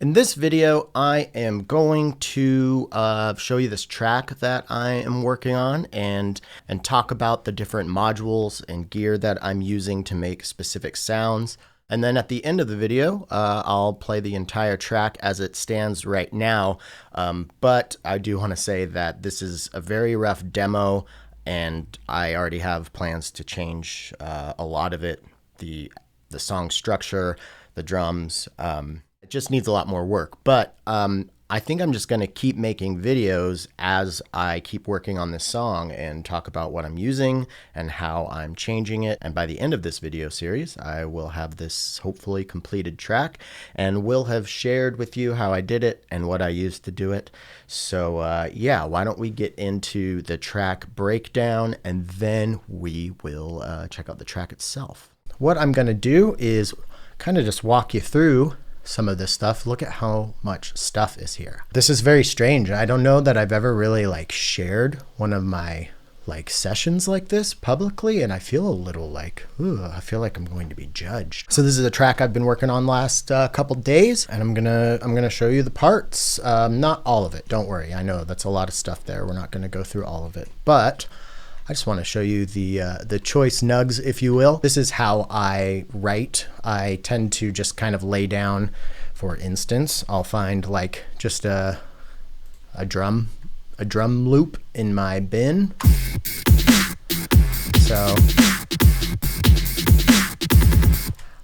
In this video, I am going to show you this track that I am working on and talk about the different modules and gear that I'm using to make specific sounds. And then at the end of the video, I'll play the entire track as it stands right now. But I do want to say that this is a very rough demo, and I already have plans to change a lot of it, the song structure, the drums. It just needs a lot more work, but I think I'm just going to keep making videos as I keep working on this song and talk about what I'm using and how I'm changing it. And by the end of this video series, I will have this hopefully completed track and will have shared with you how I did it and what I used to do it. So yeah, why don't we get into the track breakdown and then we will check out the track itself. What I'm going to do is kind of just walk you through some of this stuff. Look at how much stuff is here. This is very strange. I don't know that I've ever really shared one of my sessions like this publicly, and I feel a little I feel like I'm going to be judged. So this is a track I've been working on last couple days, and I'm gonna show you the parts. Not all of it, don't worry. I know that's a lot of stuff there. We're not gonna go through all of it, but I just want to show you the choice nugs, if you will. This is how I write. I tend to just kind of lay down, for instance, I'll find just a drum loop in my bin. So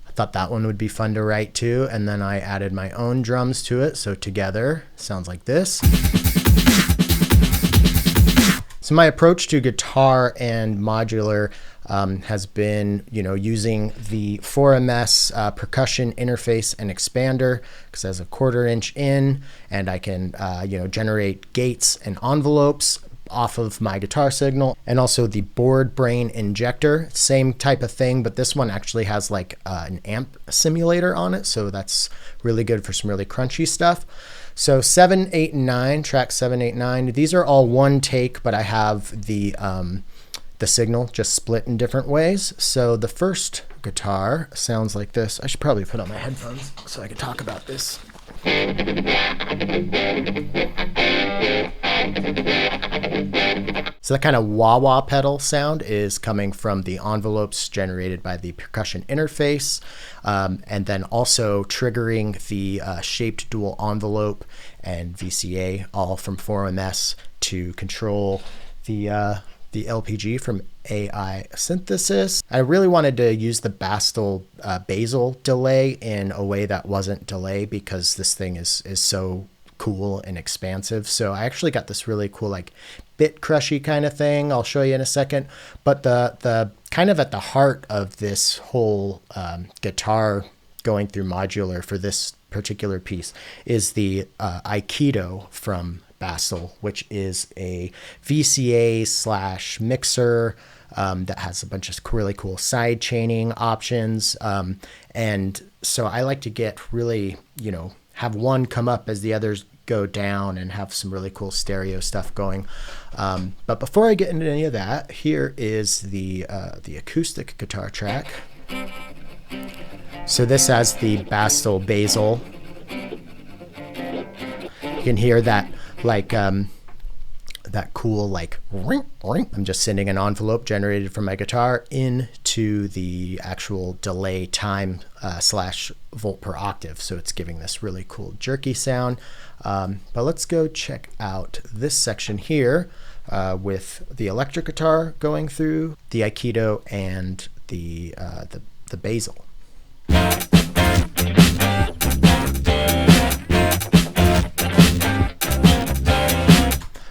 I thought that one would be fun to write to, and then I added my own drums to it. So together sounds like this. So my approach to guitar and modular has been, using the 4MS percussion interface and expander, because it has a 1/4 inch in, and I can, generate gates and envelopes off of my guitar signal, and also the board brain injector, same type of thing, but this one actually has an amp simulator on it, so that's really good for some really crunchy stuff. So 7, 8, and 9, track 7, 8, 9, these are all one take, but I have the signal just split in different ways. So the first guitar sounds like this. I should probably put on my headphones so I can talk about this. So that kind of wah-wah pedal sound is coming from the envelopes generated by the percussion interface, and then also triggering the shaped dual envelope and VCA, all from 4MS to control the LPG from AI synthesis. I really wanted to use the Bastl basal delay in a way that wasn't delay, because this thing is so cool and expansive. So I actually got this really cool bit crushy kind of thing. I'll show you in a second. But the kind of at the heart of this whole guitar going through modular for this particular piece is the Aikido from Bastl, which is a VCA / mixer that has a bunch of really cool side chaining options. And so I like to get really, have one come up as the others go down and have some really cool stereo stuff going. But before I get into any of that, here is the acoustic guitar track. So this has the Bastl basal. You can hear that that cool ring, ring. I'm just sending an envelope generated from my guitar into the actual delay time / volt per octave. So it's giving this really cool jerky sound. But let's go check out this section here with the electric guitar going through, the Aikido, and the basal.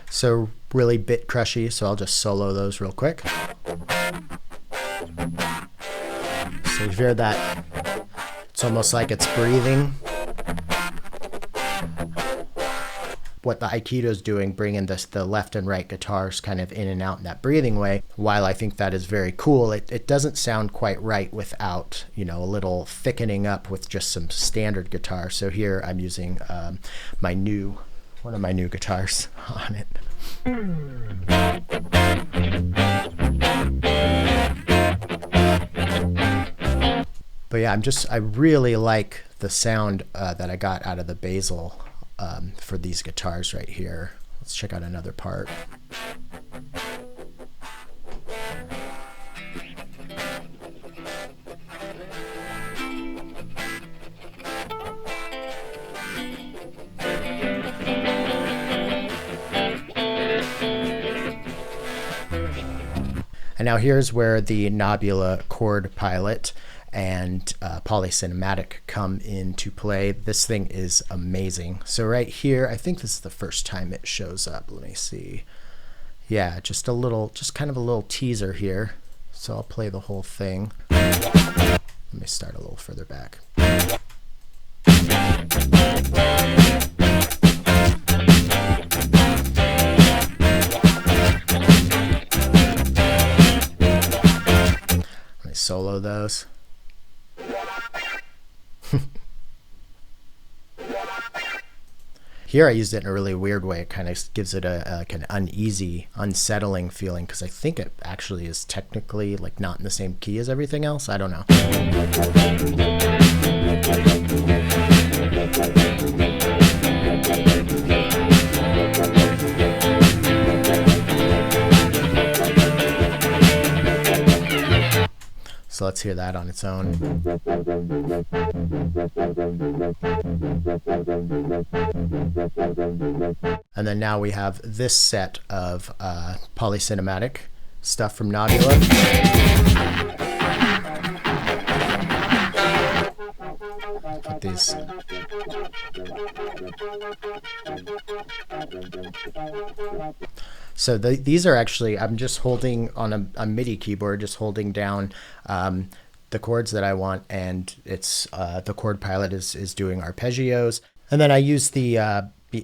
So really bit crushy, so I'll just solo those real quick. So you hear that, it's almost like it's breathing. What the Aikido is doing, bringing the left and right guitars kind of in and out in that breathing way, while I think that is very cool, it doesn't sound quite right without, a little thickening up with just some standard guitar. So here I'm using one of my new guitars on it. But yeah, I really like the sound that I got out of the Bastl for these guitars right here. Let's check out another part. And now here's where the Knobula chord pilot and polycinematic come into play. This thing is amazing. So right here, I think this is the first time it shows up. Let me see. Yeah, just kind of a little teaser here. So I'll play the whole thing. Let me start a little further back. Solo those. Here I used it in a really weird way. It kind of gives it like an uneasy, unsettling feeling, because I think it actually is technically like not in the same key as everything else. I don't know. So let's hear that on its own. And then now we have this set of polycinematic stuff from Knobula. Put these. So these are actually, I'm just holding on a MIDI keyboard, just holding down the chords that I want, and it's the chord pilot is doing arpeggios. And then I use the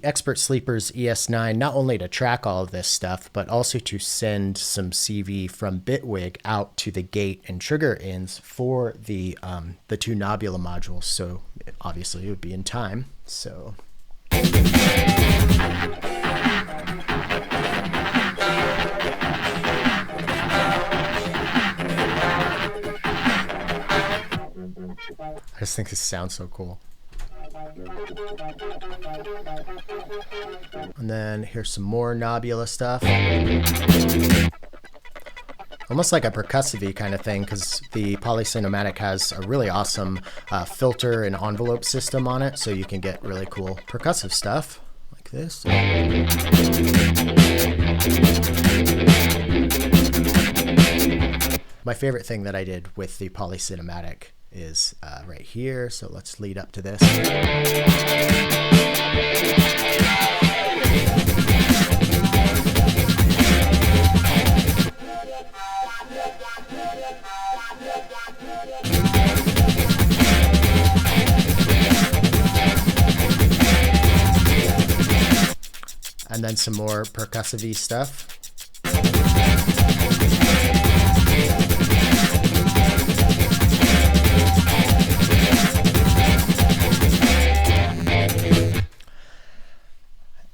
Expert Sleeper's ES9 not only to track all of this stuff, but also to send some CV from Bitwig out to the gate and trigger ins for the two Knobula modules. So obviously it would be in time. So. I just think this sounds so cool. And then here's some more Knobula stuff. Almost like a percussive-y kind of thing, because the polycinematic has a really awesome filter and envelope system on it, so you can get really cool percussive stuff like this. My favorite thing that I did with the polycinematic is right here, so let's lead up to this. And then some more percussive-y stuff.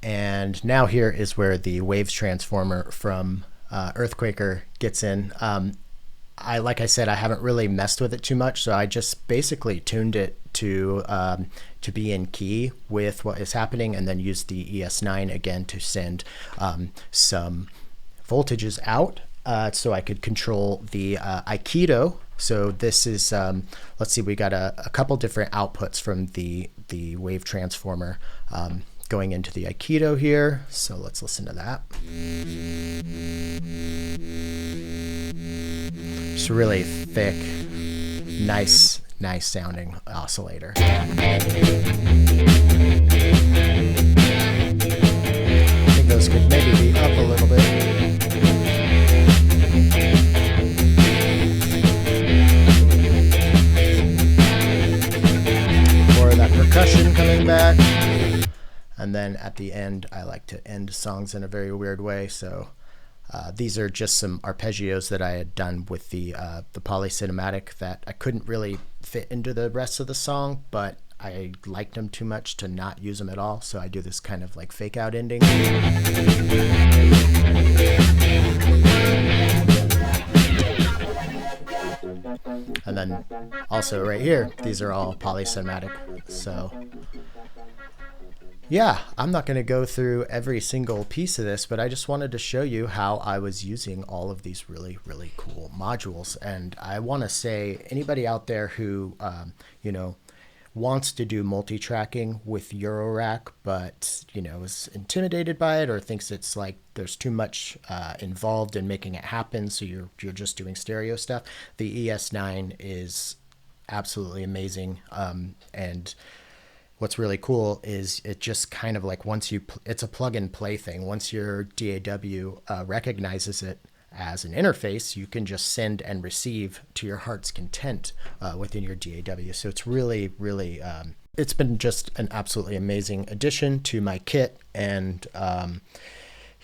And now here is where the waves transformer from Earthquaker gets in. Like I said, I haven't really messed with it too much, so I just basically tuned it to be in key with what is happening, and then used the ES9 again to send some voltages out so I could control the Aikido. So this is, let's see, we got a couple different outputs from the wave transformer going into the Aikido here. So let's listen to that. It's a really thick, nice sounding oscillator. I think those could maybe be up a little bit. More of that percussion coming back. And then at the end, I like to end songs in a very weird way. So these are just some arpeggios that I had done with the polycinematic that I couldn't really fit into the rest of the song, but I liked them too much to not use them at all. So I do this kind of like fake out ending. And then also right here, these are all polysomatic. So yeah, I'm not going to go through every single piece of this, but I just wanted to show you how I was using all of these really, really cool modules. And I want to say, anybody out there who, wants to do multi-tracking with Eurorack, but, is intimidated by it or thinks it's like there's too much involved in making it happen, so you're just doing stereo stuff, the ES9 is absolutely amazing. And what's really cool is it just kind of like it's a plug and play thing. Once your DAW recognizes it as an interface, you can just send and receive to your heart's content within your DAW. So it's really, really, it's been just an absolutely amazing addition to my kit. And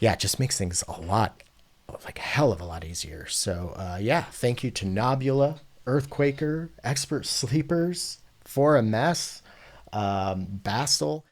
it just makes things a hell of a lot easier. So thank you to Knobula, Earthquaker, Expert Sleepers, For a Mess, Bastl.